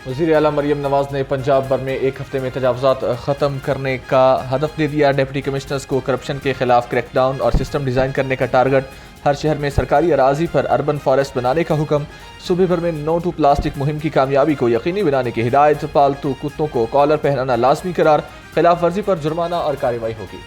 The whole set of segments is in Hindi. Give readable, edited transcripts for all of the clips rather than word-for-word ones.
वज़ीर आला मरियम नवाज ने पंजाब भर में एक हफ्ते में तजावुज़ात ख़त्म करने का हदफ दे दिया। डिप्टी कमिश्नर्स को करप्शन के खिलाफ क्रैकडाउन और सिस्टम डिज़ाइन करने का टारगेट। हर शहर में सरकारी अराजी पर अर्बन फॉरेस्ट बनाने का हुक्म। सूबे भर में नो टू प्लास्टिक मुहिम की कामयाबी को यकीनी बनाने की हिदायत। पालतू कुत्तों को कॉलर पहनाना लाजमी करार। खिलाफ वर्जी पर जुर्माना और कार्रवाई होगी।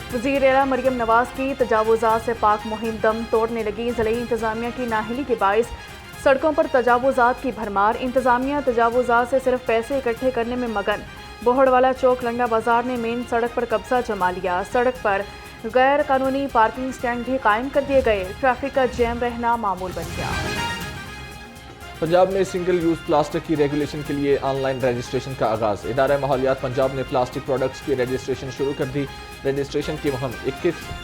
वज़ीर आला मरियम नवाज की तजावुज़ात से पाक मुहिम दम तोड़ने लगी। ज़िले इंतज़ामिया की नाहिली के बाइस सड़कों पर तजावुज़ात की भरमार। इंतज़ामिया तजावुज़ात से सिर्फ पैसे इकट्ठे करने में मगन। बोहड़वाला चौक लंडा बाजार ने मेन सड़क पर कब्जा जमा लिया। सड़क पर गैर कानूनी पार्किंग स्टैंड भी कायम कर दिए गए। ट्रैफिक का जैम रहना मामूल बन गया। पंजाब में सिंगल यूज़ प्लास्टिक की रेगुलेशन के लिए ऑनलाइन रजिस्ट्रेशन का आगाज़। इदारा माहौलियात पंजाब ने प्लास्टिक प्रोडक्ट्स की रजिस्ट्रेशन शुरू कर दी। रजिस्ट्रेशन की मुहिम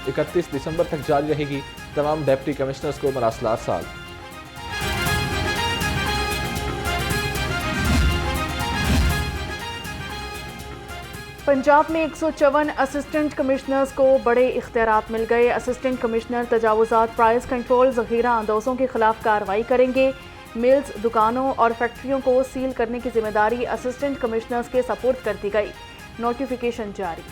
31 दिसंबर तक जारी रहेगी। तमाम डिप्टी कमिश्नर्स को मरासलात साल। पंजाब में 154 असिस्टेंट कमिश्नर्स को बड़े इख्तियारात मिल गए। असिस्टेंट कमिश्नर तजावुज़ात, प्राइस कंट्रोल, ज़ख़ीरा अंदोज़ों के खिलाफ कार्रवाई करेंगे। मिल्स, दुकानों और फैक्ट्रियों को सील करने की जिम्मेदारी असिस्टेंट कमिश्नर्स के सपुर्द कर दी गई। नोटिफिकेशन जारी।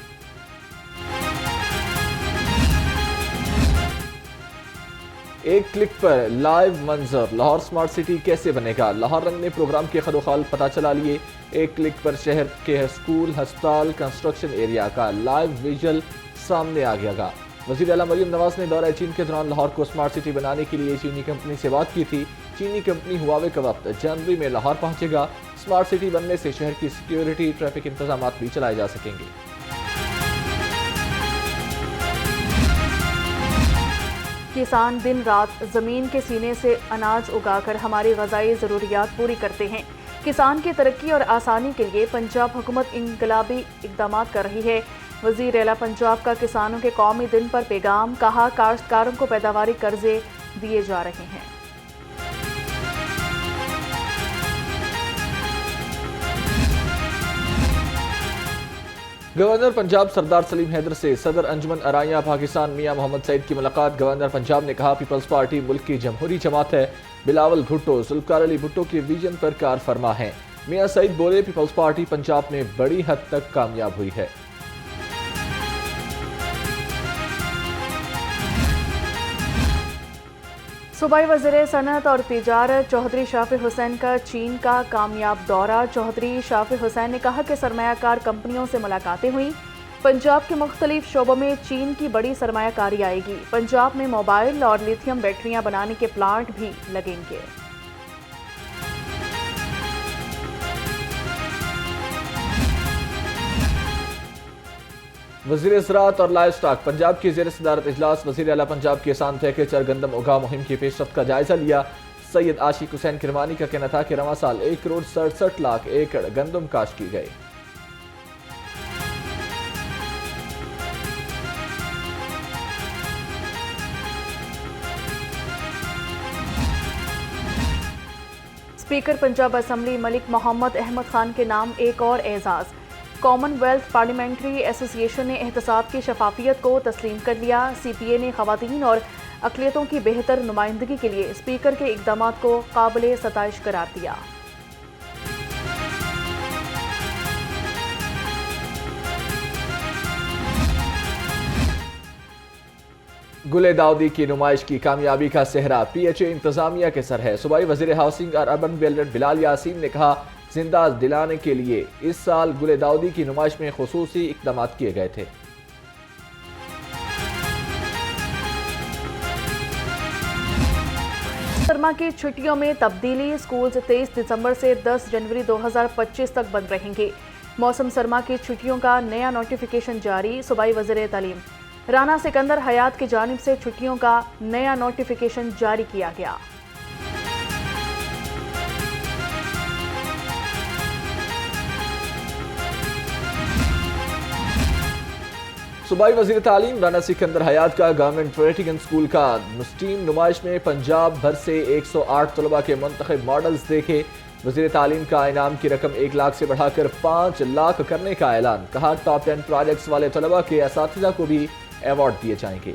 एक क्लिक पर लाइव मंजर। लाहौर स्मार्ट सिटी कैसे बनेगा? लाहौर रंग ने प्रोग्राम के खदोखाल पता चला लिए। एक क्लिक पर शहर के स्कूल, अस्पताल, कंस्ट्रक्शन एरिया का लाइव विजुअल सामने आ गया। वज़ीर आला मरियम नवाज ने दौरा चीन के दौरान लाहौर को स्मार्ट सिटी बनाने के लिए चीनी कंपनी से बात की थी। चीनी कंपनी हुआवे का वक्त जनवरी में लाहौर पहुंचेगा। स्मार्ट सिटी बनने से शहर की सिक्योरिटी, ट्रैफिक इंतजाम भी चलाए जा सकेंगे। किसान दिन रात ज़मीन के सीने से अनाज उगाकर हमारी ग़ज़ाई ज़रूरियात पूरी करते हैं। किसान की तरक्की और आसानी के लिए पंजाब हुकूमत इनकलाबी इक़दाम कर रही है। वज़ीर आला पंजाब का किसानों के कौमी दिन पर पैगाम। कहा, काश्तकारों को पैदावारी कर्जे दिए जा रहे हैं। गवर्नर पंजाब सरदार सलीम हैदर से सदर अंजुमन अराइया पाकिस्तान मियां मोहम्मद सईद की मुलाकात। गवर्नर पंजाब ने कहा, पीपल्स पार्टी मुल्क की जमहूरी जमात है। बिलावल भुट्टो जुल्फ़कार अली भुट्टो के विजन पर कार फरमा है। मियां सईद बोले, पीपल्स पार्टी पंजाब में बड़ी हद तक कामयाब हुई है। सूबाई वज़ीर सनअत और तिजारत चौधरी शाफी हुसैन का चीन का कामयाब दौरा। चौधरी शाफी हुसैन ने कहा कि सरमायाकार कंपनियों से मुलाकातें हुई। पंजाब के मुख्तलिफ शोबों में चीन की बड़ी सरमायाकारी आएगी। पंजाब में मोबाइल और लिथियम बैटरियां बनाने के प्लांट भी लगेंगे। वज़ीर ज़राअत और लाइव स्टॉक पंजाब की ज़ेर सदारत इजलास। वज़ीर आला पंजाब के किसान एग्रीकल्चर गंदम उगा मुहिम की पेशरफ्त का जायजा लिया। सैयद आशिक हुसैन किरमानी का कहना था कि रवां साल 1 करोड़ 67 लाख एकड़ गंदम काश्त की गई। स्पीकर पंजाब असम्बली मलिक मोहम्मद अहमद खान के नाम एक और एजाज़। कॉमनवेल्थ पार्लियामेंट्री एसोसिएशन ने एहतसाब की शफाफियत को तस्लीम कर लिया। CPA ने ख़वातीन और अक़लियतों की बेहतर नुमाइंदगी के लिए स्पीकर के इक़दामात को काबिल सताइश करार दिया। गुले दाऊदी की नुमाइश की कामयाबी का सेहरा PHA इंतजामिया के सर है। सूबाई वज़ीर हाउसिंग और अर्बन डेवलपमेंट बिलाल यासीन ने कहा, जिंदा दिलाने के लिए इस साल गुले दाऊदी की नुमाइश में खुसूसी इक़दाम किए गए थे। सरमा की छुट्टियों में तब्दीली। स्कूल 23 दिसंबर से 10 जनवरी 2025 तक बंद रहेंगे। मौसम सरमा की छुट्टियों का नया नोटिफिकेशन जारी। सूबाई वज़ीर तालीम राना सिकंदर हयात की जानिब से छुट्टियों का नया नोटिफिकेशन जारी किया गया। सूबाई वज़ीर तालीम राना सिकंदर हयात का गवर्नमेंट ट्रेटिंग स्कूल का मुस्टीम नुमाइश में पंजाब भर से 108 तलबा के मुंतखब मॉडल्स देखे। वज़ीर तालीम का इनाम की रकम 1 लाख से बढ़ाकर 5 लाख करने का ऐलान। कहा, टॉप 10 प्रोजेक्ट्स वाले तलबा के असातिज़ा को भी अवार्ड दिए जाएंगे।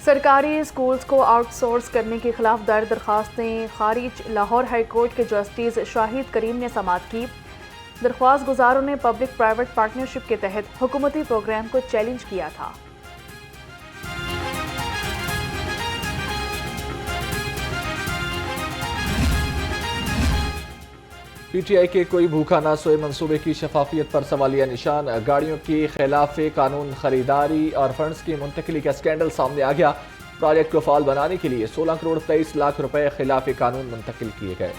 सरकारी स्कूल्स को आउटसोर्स करने के खिलाफ दायर दरख्वास्तें खारिज। लाहौर हाई कोर्ट के जस्टिस शाहिद करीम ने समाअत की। दरख्वास्त गुजारों ने पब्लिक प्राइवेट पार्टनरशिप के तहत हुकूमती प्रोग्राम को चैलेंज किया था। पीटीआई के कोई भूखा ना सोए मंसूबे की शफाफियत पर सवालिया निशान। गाड़ियों की खिलाफ कानून खरीदारी और फंड्स की मुंतकली का स्कैंडल सामने आ गया। प्रोजेक्ट को फाल बनाने के लिए 16 करोड़ 23 लाख रुपए खिलाफ कानून मुंतकिल किए गए।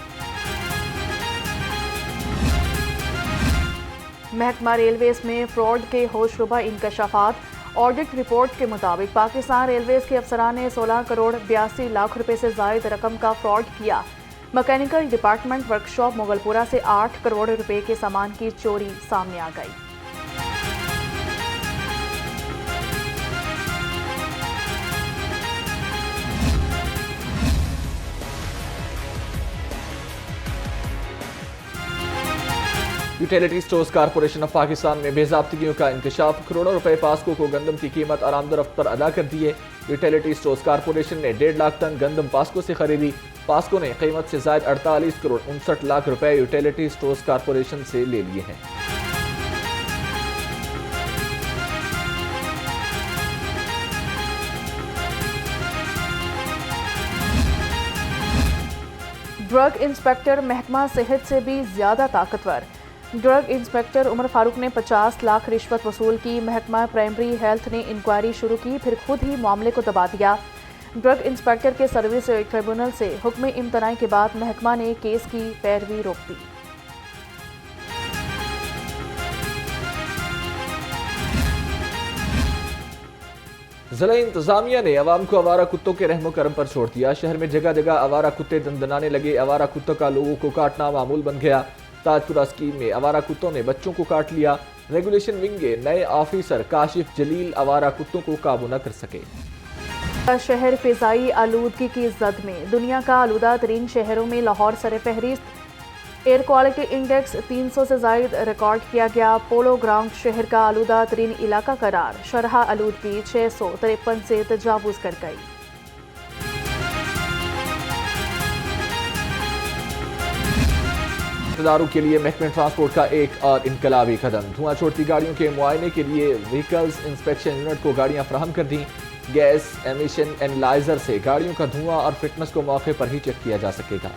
महकमा रेलवेज में फ्रॉड के होशरुबा इंकशाफात। ऑडिट रिपोर्ट के मुताबिक पाकिस्तान रेलवेज के अफसरान ने 16 करोड़ 82 लाख रुपए से जायद रकम का फ्रॉड किया। मैकेनिकल डिपार्टमेंट वर्कशॉप मुगलपुरा से 8 करोड़ रुपए के सामान की चोरी सामने आ गई। Utility stores corporation of Pakistan में बेज़ाब्तियों का इंकशाफ। करोड़ों रुपए पास्को को गंदम की कीमत और आमदरफ्त पर अदा कर दिए। यूटिलिटी स्टोर्स कॉरपोरेशन ने 1.5 लाख टन गंदम पास्को से खरीदी। पास्को ने कीमत से जायद 48 करोड़ 59 लाख रुपए यूटिलिटी स्टोर्स कॉरपोरेशन से ले लिए हैं। ड्रग इंस्पेक्टर महकमा सेहत से भी ज्यादा ताकतवर। ड्रग इंस्पेक्टर उमर फारूक ने 50 लाख रिश्वत वसूल की। महकमा प्राइमरी हेल्थ ने इंक्वायरी शुरू की, फिर खुद ही मामले को दबा दिया। ड्रग इंस्पेक्टर के सर्विस ट्रिब्यूनल से हुक्म इम्तनाई के बाद महकमा ने केस की पैरवी रोक दी। जिला इंतजामिया ने अवाम को आवारा कुत्तों के रहमो करम पर छोड़ दिया। शहर में जगह जगह आवारा कुत्ते दंदनाने लगे। आवारा कुत्तों का लोगों को काटना मामूल बन गया। ताजपुरा स्कीम में आवारा कुत्तों ने बच्चों को काट लिया। रेगुलेशन विंग के नए ऑफिसर काशिफ जलील आवारा कुत्तों को काबू न कर सके। शहर फिजाई आलूदगी की जद में। दुनिया का आलूदा तरीन शहरों में लाहौर सर फहरिस्त। एयर क्वालिटी इंडेक्स 300 से जायद रिकॉर्ड किया गया। पोलो ग्राउंड शहर का आलूदा तरीन इलाका करार। शरह आलूदगी 653 से तजावुज कर गई। रिश्तेदारों के लिए महकमे ट्रांसपोर्ट का एक और इनकलाबी कदम। धुआं छोड़ती गाड़ियों के मुआयने के लिए व्हीकल्स इंस्पेक्शन यूनिट को गाड़ियां फराहम कर दी। गैस एमिशन एनालाइजर से गाड़ियों का धुआं और फिटनेस को मौके पर ही चेक किया जा सकेगा।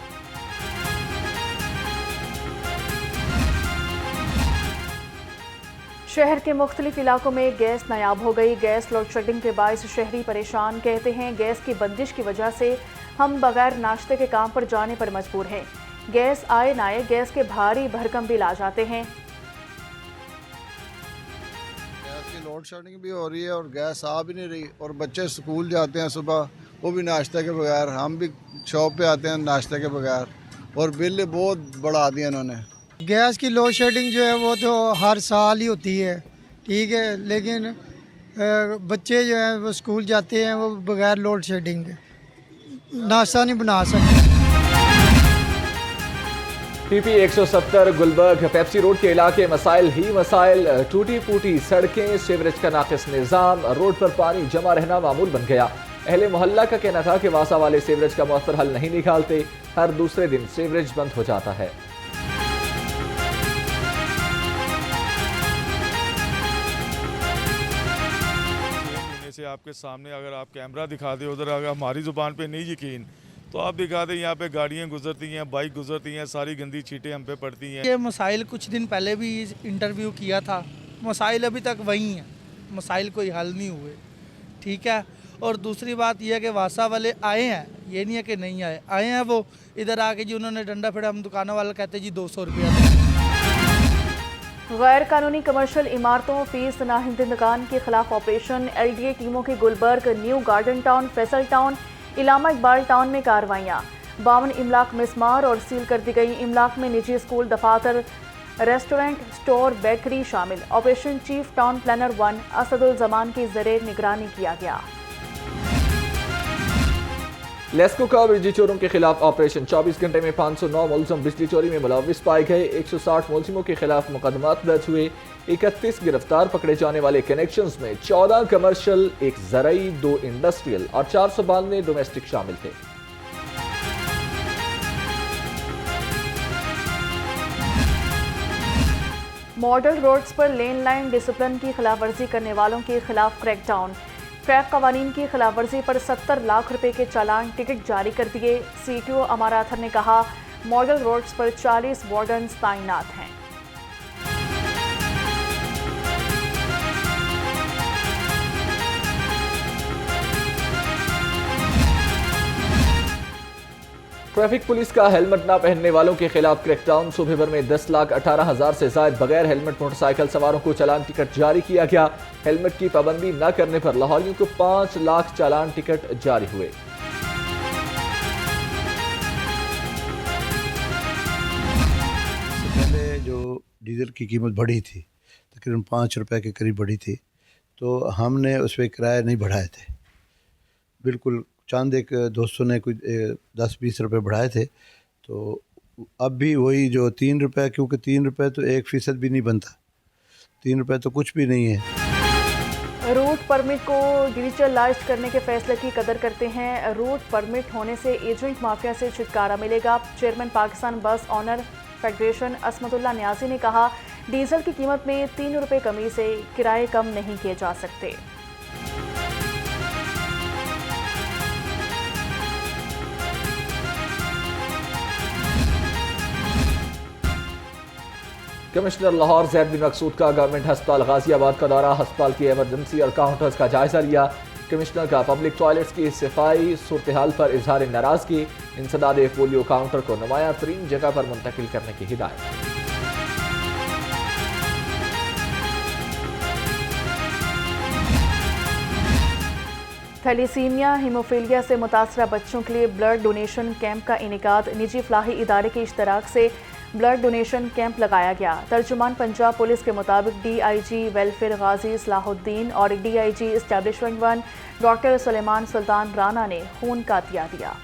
शहर के मुख्तलिफ इलाकों में गैस नायाब हो गई। गैस लोड शेडिंग के बायस शहरी परेशान। कहते हैं गैस की बंदिश की वजह से हम बगैर नाश्ते के काम पर जाने पर मजबूर हैं। गैस आए ना आए गैस के भारी भरकम बिल आ जाते हैं। गैस की लोड शेडिंग भी हो रही है और गैस आ भी नहीं रही और बच्चे स्कूल जाते हैं सुबह, वो भी नाश्ते के बगैर। हम भी शॉप पे आते हैं नाश्ते के बगैर और बिल बहुत बढ़ा दिया इन्होंने। गैस की लोड शेडिंग जो है वो तो हर साल ही होती है, ठीक है, लेकिन बच्चे जो हैं वो स्कूल जाते हैं, वो बगैर लोड शेडिंग के नाश्ता नहीं बना सकते। पीपी 170 गुलबर्ग पेप्सी रोड के इलाके मसाइल ही मसाइल। टूटी फूटी सड़कें, सीवरेज का नाकिस निज़ाम, रोड पर पानी जमा रहना मामूल बन गया। अहले मोहल्ला का कहना था कि वासा वाले सीवरेज का मौसर हल नहीं निकालते। हर दूसरे दिन सीवरेज बंद हो जाता है। से आपके सामने अगर आप कैमरा दिखा दे उधर, अगर हमारी ज़ुबान पे नहीं यकीन तो आप दिखा दें, यहाँ पे गाड़ियाँ गुजरती हैं, बाइक गुजरती हैं, सारी गंदी चीटें हम पे पड़ती हैं। ये मसाइल कुछ दिन पहले भी इंटरव्यू किया था, मसाइल अभी तक वही हैं, मसाइल कोई हल नहीं हुए, ठीक है। और दूसरी बात यह है कि वासा वाले आए हैं, ये नहीं है कि नहीं आए, आए हैं। वो इधर आके जी उन्होंने डंडा फेड़ा, हम दुकानों वाले कहते जी 200 रुपया। गैर कानूनी कमर्शियल इमारतों फीस नाहिंदगान के खिलाफ ऑपरेशन। LDA टीमों की Gulberg, new garden town, Faisal town, Allama Iqbal town में कार्रवाइयाँ। 52 इमलाक मिसमार और सील कर दी गई। इमलाक में निजी स्कूल, दफातर, रेस्टोरेंट, स्टोर, बेकरी शामिल। Operation chief town planner 1 Asadul Zaman की ज़रिए निगरानी किया गया। लेस्को का बिजली चोरों के खिलाफ ऑपरेशन 24 घंटे में 509 मुलजिम बिजली चोरी में मुलविस पाए गए। 160 मुलजिमों के खिलाफ मुकदमात दर्ज हुए। 31 गिरफ्तार पकड़े जाने वाले कनेक्शंस में 14 कमर्शियल, 1 ज़रई, 2 इंडस्ट्रियल और 492 डोमेस्टिक शामिल थे। मॉडल रोड्स पर लेन लाइन डिसिप्लिन की खिलाफवर्जी करने वालों के खिलाफ क्रैकडाउन। ट्रैक कवानीन की खिलाफवर्जी पर 70 लाख रुपए के चालान टिकट जारी कर दिए। सीटीओ अमाराथर ने कहा, मॉडल रोड्स पर 40 वार्डन्स तैनात हैं। ट्रैफिक पुलिस का हेलमेट न पहनने वालों के खिलाफ क्रैकडाउन। सूबे भर में 10,18,000 से ज्यादा बगैर हेलमेट मोटरसाइकिल सवारों को चालान टिकट जारी किया गया। हेलमेट की पाबंदी न करने पर लाहौरियों को 5 लाख चालान टिकट जारी हुए। पहले जो डीजल की कीमत बढ़ी थी, तकरीबन 5 रुपए के करीब बढ़ी थी, तो हमने उस पर किराए नहीं बढ़ाए थे। बिल्कुल चांद एक दोस्तों ने कुछ 10-20 रुपए बढ़ाए थे, तो अब भी वही जो 3 रुपए, क्योंकि 3 रुपए तो 1% भी नहीं बनता, 3 रुपए तो कुछ भी नहीं है। रूट परमिट को डिजिटलाइज करने के फैसले की कदर करते हैं। रूट परमिट होने से एजेंट माफिया से छुटकारा मिलेगा। चेयरमैन पाकिस्तान बस ऑनर फेडरेशन असमतुल्ला न्याजी ने कहा, डीजल की कीमत में 3 रुपए कमी से किराए कम नहीं किए जा सकते। कमिश्नर लाहौर ज़ैद बिन मकसूद का गवर्नमेंट हस्पताल गाजियाबाद का दौरा। हस्पताल की एमरजेंसी और काउंटर्स का जायजा लिया। कमिश्नर का पब्लिक टॉयलेट्स की सफाई सूरत हाल पर इजहार नाराजगी। इंसदाद पोलियो काउंटर को नुमाया तरीन जगह पर मुंतकिल करने की हिदायत। थैलीसीमिया हीमोफीलिया से मुतासरा बच्चों के लिए ब्लड डोनेशन कैंप का इनेकाद। निजी फलाही इदारे के इश्तराक से ब्लड डोनेशन कैंप लगाया गया। तर्जुमान पंजाब पुलिस के मुताबिक DIG वेलफेयर गाजी सलाहुद्दीन और DIG एस्टैब्लिशमेंट 1 डॉक्टर सुलेमान सुल्तान राना ने खून का अतिया दिया।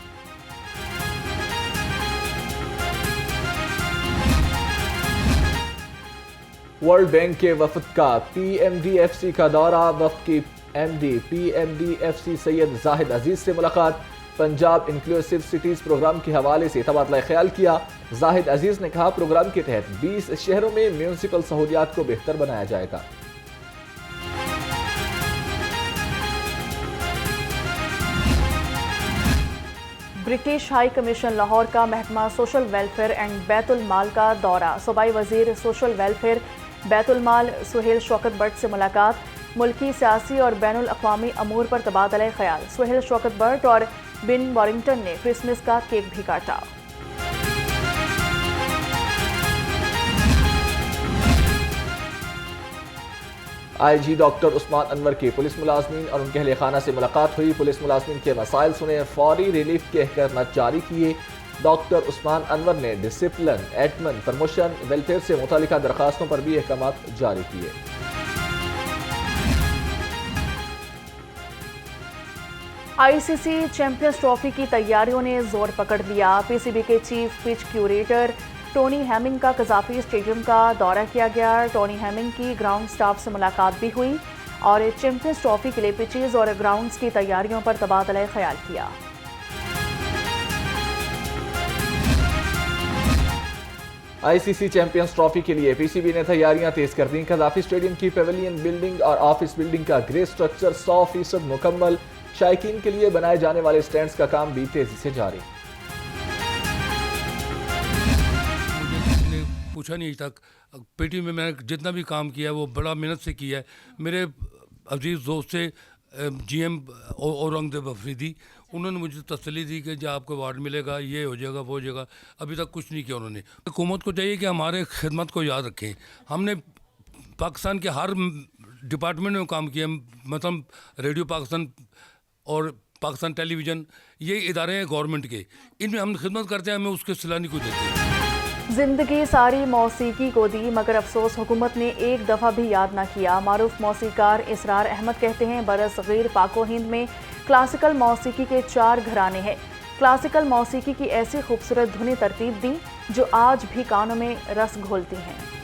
वर्ल्ड बैंक के वफद का PMDFC का दौरा। वफद की MD PMDFC सैयद जाहिद अजीज से मुलाकात। पंजाब इंक्लूसिव सिटीज प्रोग्राम के हवाले से तबादला ख्याल किया। जाहिद अजीज ने कहा, प्रोग्राम के तहत 20 शहरों में म्यूनिसिपल सहूलियात को बेहतर बनाया जाएगा। ब्रिटिश हाई कमीशन लाहौर का महकमा social welfare and Baitul Mal का दौरा। सूबाई वजीर सोशल वेलफेयर बैतुल माल सुहेल शौकत बट से मुलाकात। मुल्की सियासी और बैनुल अक़वामी अमूर पर तबादला ख्याल। सुहेल शौकत बट और बिन वॉरिंगटन ने क्रिसमस का केक भी काटा। IG डॉक्टर उस्मान अनवर की पुलिस मुलाजमीन और उनके अहले खाना से मुलाकात हुई। पुलिस मुलाजमीन के मसाइल सुने, फौरी रिलीफ के अहकाम जारी किए। डॉक्टर उस्मान अनवर ने डिसिप्लिन, एडमन, प्रमोशन, वेलफेयर से मुतालिका दरखास्तों पर भी अहकाम जारी किए। ICC चैंपियंस ट्रॉफी की तैयारियों ने जोर पकड़ लिया। PCB के chief pitch curator Tony Hamming का कजाफी स्टेडियम का दौरा किया गया। टोनी हैमिंग की ग्राउंड स्टाफ से मुलाकात भी हुई और चैंपियंस ट्रॉफी के लिए पिचेस और ग्राउंड्स की तैयारियों पर तबादला ख्याल किया। ICC चैंपियंस ट्रॉफी के लिए PCB ने तैयारियां तेज कर दी। कजाफी स्टेडियम की पेविलियन बिल्डिंग और ऑफिस बिल्डिंग का ग्रे स्ट्रक्चर 100% मुकम्मल। शायकीन के लिए बनाए जाने वाले स्टैंड्स का काम भी तेजी से जारी। मुझे पूछा नहीं तक पेटी में मैंने जितना भी काम किया है वो बड़ा मेहनत से किया है। मेरे अजीज़ दोस्त से GM औरंगजेब अफरीदी, उन्होंने मुझे तसल्ली दी कि जब आपको अवार्ड मिलेगा, ये हो जाएगा, वो हो जाएगा। अभी तक कुछ नहीं किया उन्होंने। हुकूमत को चाहिए कि हमारे खिदमत को याद रखें। हमने पाकिस्तान के हर डिपार्टमेंट में काम किया, मतलब रेडियो पाकिस्तान और पाकिस्तान टेलीविज़न, ये इदारे हैं गवर्नमेंट के, इनमें हम खिदमत करते हैं, हमें उसके सिला नहीं कोई देते। जिंदगी सारी मौसीकी को दी, मगर अफसोस हुकूमत ने एक दफ़ा भी याद ना किया। मारूफ मौसीकार इसरार अहमद कहते हैं, बरसगीर पाको हिंद में क्लासिकल मौसीकी के 4 घराने हैं। क्लासिकल मौसीकी की ऐसी खूबसूरत धुनी तरतीब दी जो आज भी कानों में रस घोलती हैं।